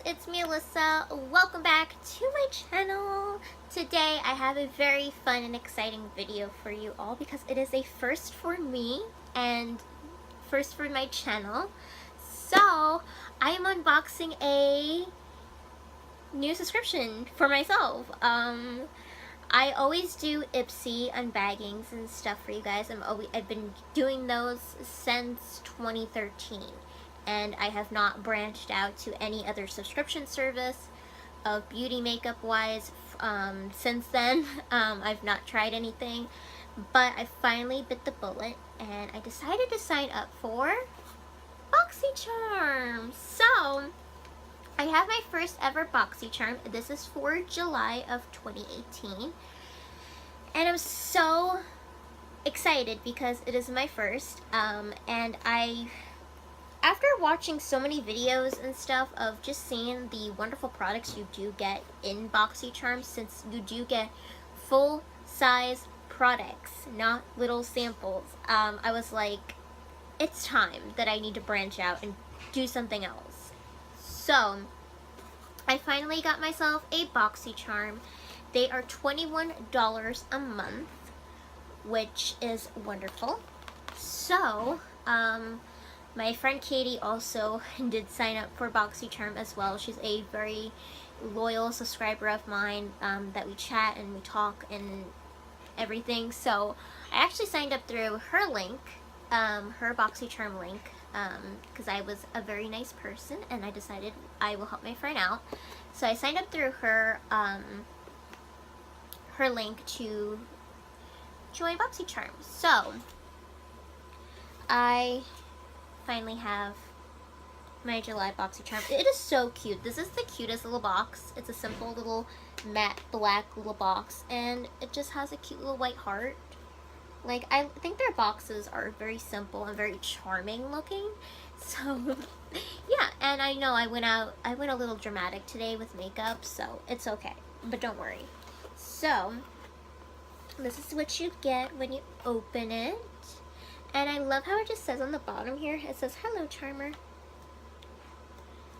it's me Alyssa. Welcome back to my channel. Today I have a very fun and exciting video for you all because it is a first for me and first for my channel. So I am unboxing a new subscription for myself. I always do Ipsy unbaggings and stuff for you guys. I've been doing those since 2013. And I have not branched out to any other subscription service of beauty makeup wise since then. I've not tried anything, but I finally bit the bullet and I decided to sign up for BOXYCHARM. So I have my first ever BOXYCHARM. This is for July of 2018 and I'm so excited because it is my first and after watching so many videos and stuff of just seeing the wonderful products you do get in BOXYCHARM, since you do get full size products, not little samples, I was like, it's time that I need to branch out and do something else. So I finally got myself a BOXYCHARM. They are $21 a month, which is wonderful. So my friend Katie also did sign up for BOXYCHARM as well. She's a very loyal subscriber of mine that we chat and we talk and everything. So I actually signed up through her link, her BOXYCHARM link, because I was a very nice person and I decided I will help my friend out. So I signed up through her her link to join BOXYCHARM. So I finally have my July BOXYCHARM. It is so cute. This is the cutest little box. It's a simple little matte black little box and it just has a cute little white heart. Like, I think their boxes are very simple and very charming looking. So yeah, and I know I went a little dramatic today with makeup, so it's okay, but don't worry. So this is what you get when you open it. And I love how it just says on the bottom here, it says, "Hello, Charmer."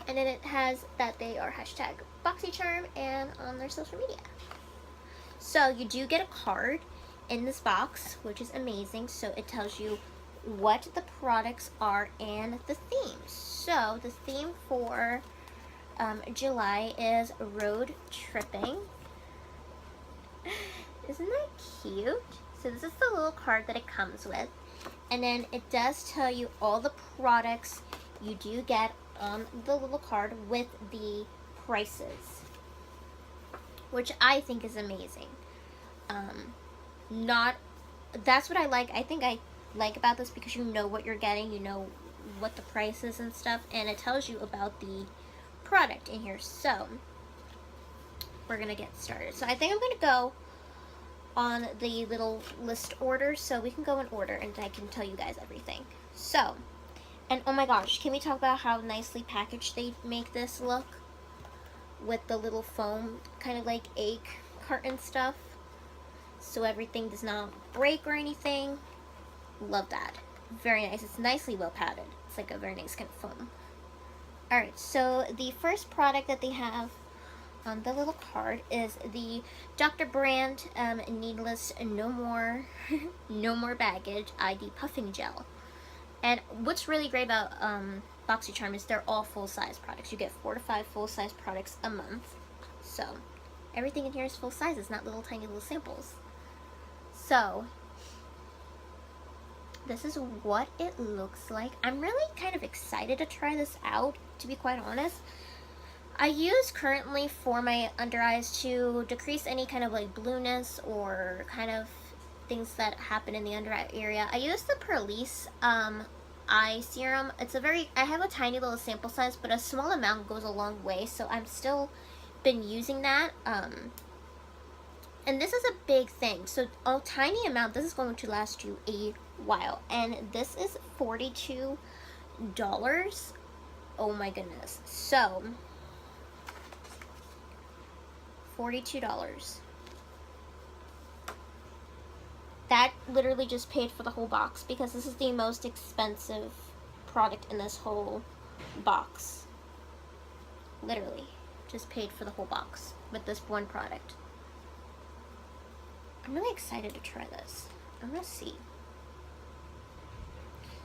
And then it has that they are hashtag BOXYCHARM and on their social media. So you do get a card in this box, which is amazing. So it tells you what the products are and the theme. So the theme for July is road tripping. Isn't that cute? So this is the little card that it comes with. And then it does tell you all the products you do get on the little card with the prices, which I think is amazing. That's what I like. I think I like about this because you know what you're getting, you know what the price is and stuff, and it tells you about the product in here. So we're gonna get started. So I think I'm gonna go on the little list order, so we can go in order and I can tell you guys everything. So, and oh my gosh, can we talk about how nicely packaged they make this look with the little foam kind of like egg carton stuff, so everything does not break or anything. Love that. Very nice. It's nicely well padded. It's like a very nice kind of foam. Alright, so the first product that they have on the little card is the Dr. Brandt Needless No More No More Baggage ID Puffing Gel. And what's really great about BOXYCHARM is they're all full-size products. You get 4 to 5 full-size products a month. So everything in here is full size. It's not little tiny little samples. So this is what it looks like. I'm really kind of excited to try this out, to be quite honest. I use currently for my under eyes to decrease any kind of like blueness or kind of things that happen in the under eye area. I use the Perlise eye serum. I have a tiny little sample size, but a small amount goes a long way, so I'm still been using that. And this is a big thing, so a tiny amount, this is going to last you a while. And this is $42. Oh my goodness. So $42. That literally just paid for the whole box because this is the most expensive product in this whole box. literally just paid for the whole box with this one product. I'm really excited to try this. I'm gonna see.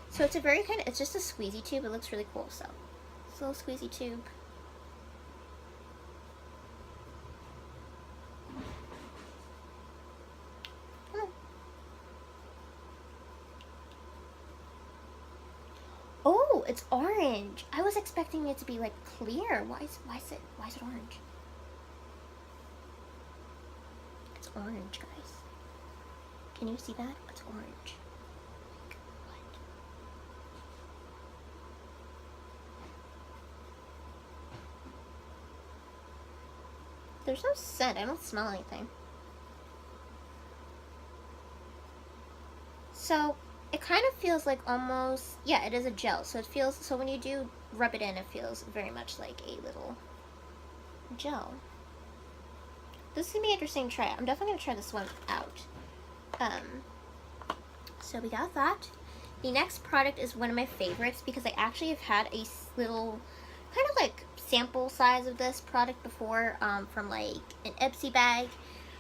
So it's a very kind of, it's just a squeezy tube. It looks really cool. So it's a little squeezy tube. Oh, it's orange. I was expecting it to be like clear. Why is it orange? It's orange, guys. Can you see that? It's orange. Like, what? There's no scent. I don't smell anything. So it kind of feels like almost, yeah, it is a gel. So it feels, so when you do rub it in, it feels very much like a little gel. This is gonna be interesting to try. I'm definitely gonna try this one out. So we got that. The next product is one of my favorites because I actually have had a little kind of like sample size of this product before from like an Ipsy bag.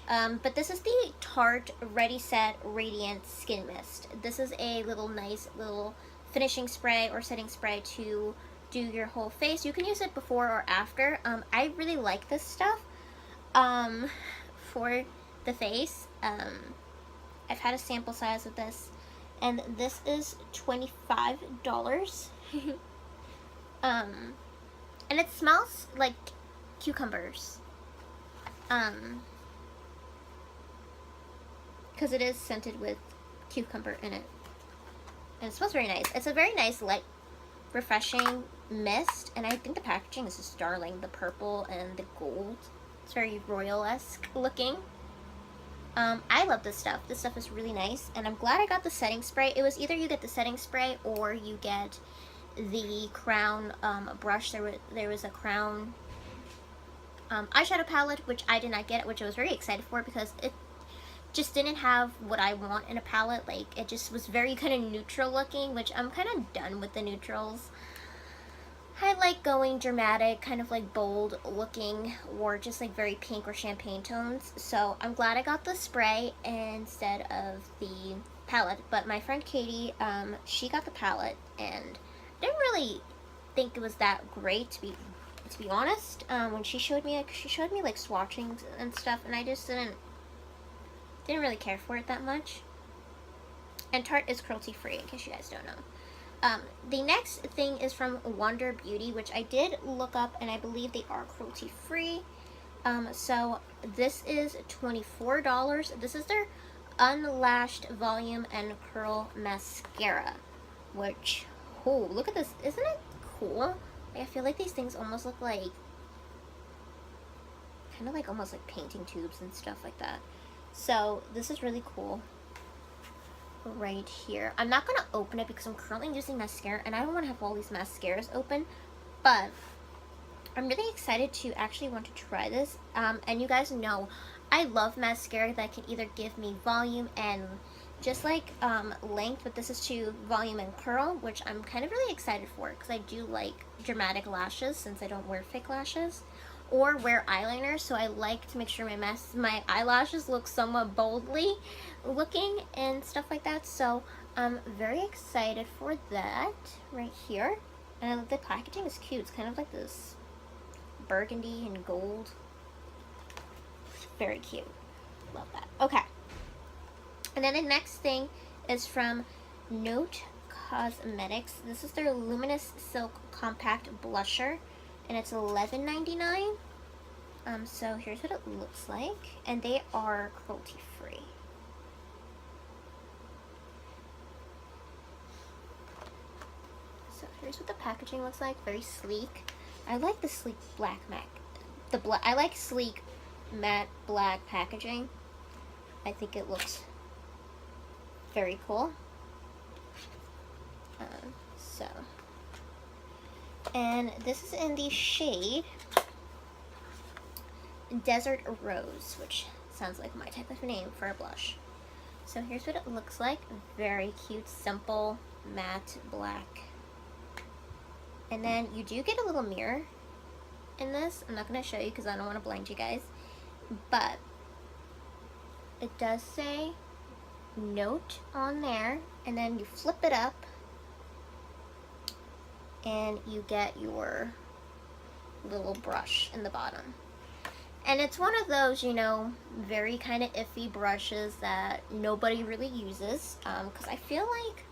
But this is the Tarte Ready Set Radiant Skin Mist. This is a little nice little finishing spray or setting spray to do your whole face. You can use it before or after. I really like this stuff for the face. I've had a sample size of this, and this is $25. And it smells like cucumbers. Because it is scented with cucumber in it. And it smells very nice. It's a very nice, light, refreshing mist. And I think the packaging is just darling. The purple and the gold. It's very royal-esque looking. I love this stuff. This stuff is really nice. And I'm glad I got the setting spray. It was either you get the setting spray or you get the Crown brush. There was a Crown eyeshadow palette, which I did not get, which I was very excited for because it just didn't have what I want in a palette. Like, it just was very kind of neutral looking, which I'm kind of done with the neutrals. I like going dramatic, kind of like bold looking, or just like very pink or champagne tones. So I'm glad I got the spray instead of the palette. But my friend Katie, she got the palette and didn't really think it was that great, to be honest. When she showed me like swatching and stuff, and I just didn't really care for it that much. And Tarte is cruelty free, in case you guys don't know. The next thing is from Wonder Beauty, which I did look up, and I believe they are cruelty free. So this is $24. This is their Unlashed Volume and Curl Mascara, which, oh, look at this. Isn't it cool? I feel like these things almost look like, kind of like almost like painting tubes and stuff like that. So this is really cool right here. I'm not going to open it because I'm currently using mascara and I don't want to have all these mascaras open, but I'm really excited to actually want to try this. And you guys know I love mascara that can either give me volume and just like length, but this is to volume and curl, which I'm kind of really excited for because I do like dramatic lashes since I don't wear fake lashes or wear eyeliner, so I like to make sure my eyelashes look somewhat boldly looking and stuff like that. So I'm very excited for that right here. And the packaging is cute. It's kind of like this burgundy and gold. Very cute. Love that. Okay. And then the next thing is from Note Cosmetics. This is their Luminous Silk Compact Blusher, and it's $11.99. So here's what it looks like, and they are cruelty free. So here's what the packaging looks like. Very sleek. I like the sleek black matte. I like sleek matte black packaging. I think it looks very cool. And this is in the shade Desert Rose, which sounds like my type of name for a blush. So here's what it looks like. Very cute, simple, matte black. And then you do get a little mirror in this. I'm not going to show you because I don't want to blind you guys. But it does say note on there. And then you flip it up. And you get your little brush in the bottom. And it's one of those, you know, very kind of iffy brushes that nobody really uses. Because I feel like,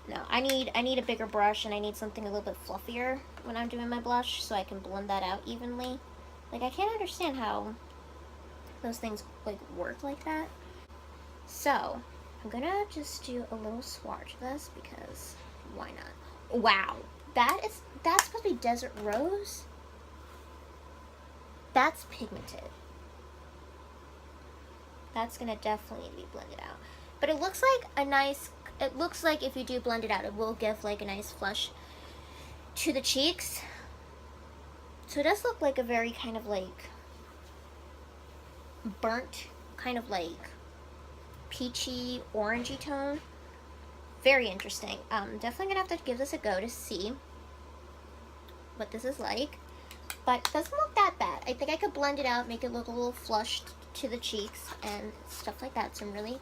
no, I need a bigger brush, and I need something a little bit fluffier when I'm doing my blush so I can blend that out evenly. Like, I can't understand how those things, like, work like that. So, I'm gonna just do a little swatch of this because why not? Wow, that's supposed to be Desert Rose? That's pigmented. That's gonna definitely need to be blended out. But it looks like a nice, it looks like if you do blend it out, it will give like a nice flush to the cheeks. So it does look like a very kind of like burnt, kind of like peachy, orangey tone. Very interesting. Definitely gonna have to give this a go to see what this is like. But it doesn't look that bad. I think I could blend it out, make it look a little flushed to the cheeks and stuff like that. So I'm really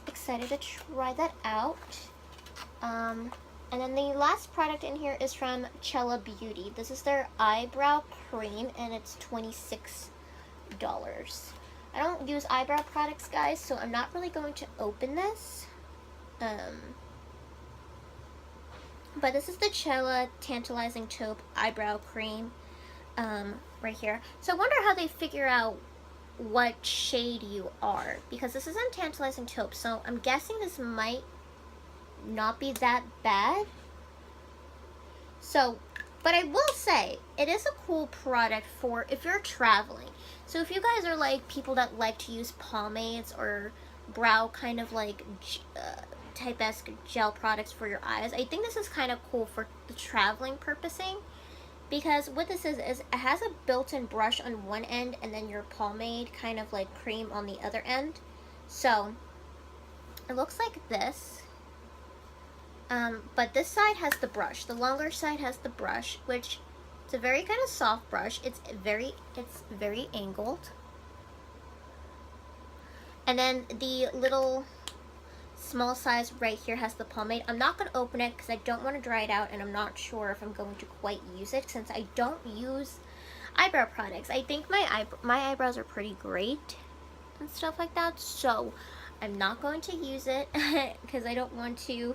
excited to try that out. And then the last product in here is from Cella Beauty. This is their eyebrow cream, and it's $26. I don't use eyebrow products, guys, so I'm not really going to open this. But this is the Cella Tantalizing Taupe Eyebrow Cream. Right here. So I wonder how they figure out what shade you are, because this isn't Tantalizing Taupe, so I'm guessing this might not be that bad. So, but I will say, it is a cool product for if you're traveling. So if you guys are like people that like to use pomades or brow kind of like type-esque gel products for your eyes, I think this is kind of cool for the traveling purposing. Because what this is it has a built-in brush on one end and then your pomade kind of like cream on the other end. So it looks like this. But this side has the brush. The longer side has the brush, which it's a very kind of soft brush. It's very angled. And then the little small size right here has the pomade. I'm not going to open it because I don't want to dry it out, and I'm not sure if I'm going to quite use it since I don't use eyebrow products. I think my eyebrows are pretty great and stuff like that, so I'm not going to use it because I don't want to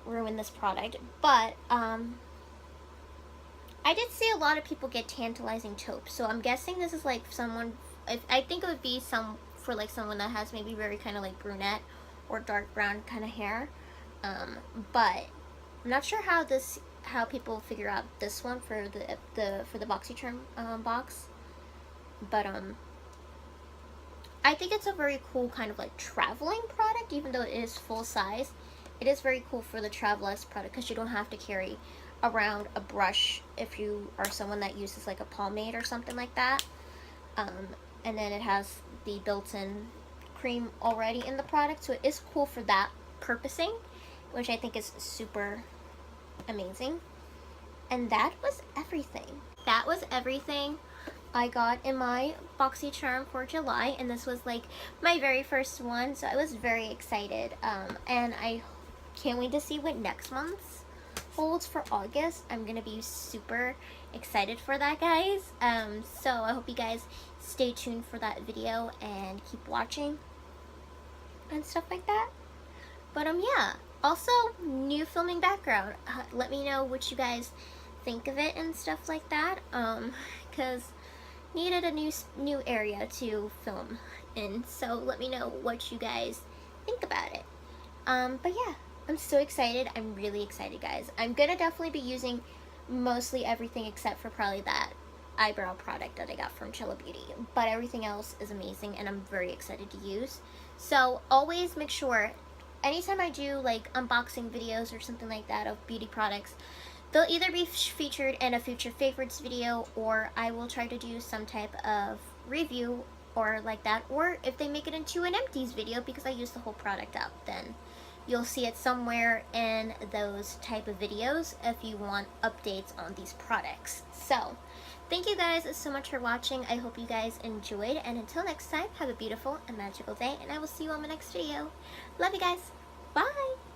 ruin this product. But I did see a lot of people get Tantalizing Taupe, so I'm guessing this is like someone, I think it would be for like someone that has maybe very kind of like brunette or dark brown kind of hair. But I'm not sure how people figure out this one for the BOXYCHARM box. But I think it's a very cool kind of like traveling product, even though it is full size. It is very cool for the travel-esque product because you don't have to carry around a brush if you are someone that uses like a pomade or something like that. And then it has the built-in cream already in the product, so it is cool for that purposing, which I think is super amazing. And that was everything. That was everything I got in my BOXYCHARM for July, and this was like my very first one, so I was very excited. And I can't wait to see what next month's holds for August. I'm gonna be super excited for that, guys. So I hope you guys stay tuned for that video and keep watching and stuff like that. But yeah, also new filming background. Let me know what you guys think of it and stuff like that, because needed a new area to film in, so let me know what you guys think about it. But yeah, I'm so excited. I'm really excited, guys. I'm gonna definitely be using mostly everything except for probably that eyebrow product that I got from Cella Beauty, but everything else is amazing and I'm very excited to use. So always make sure anytime I do like unboxing videos or something like that of beauty products, they'll either be featured in a future favorites video, or I will try to do some type of review or like that, or if they make it into an empties video because I use the whole product up, then you'll see it somewhere in those type of videos if you want updates on these products. So thank you guys so much for watching. I hope you guys enjoyed, and until next time, have a beautiful and magical day, and I will see you on my next video. Love you guys. Bye!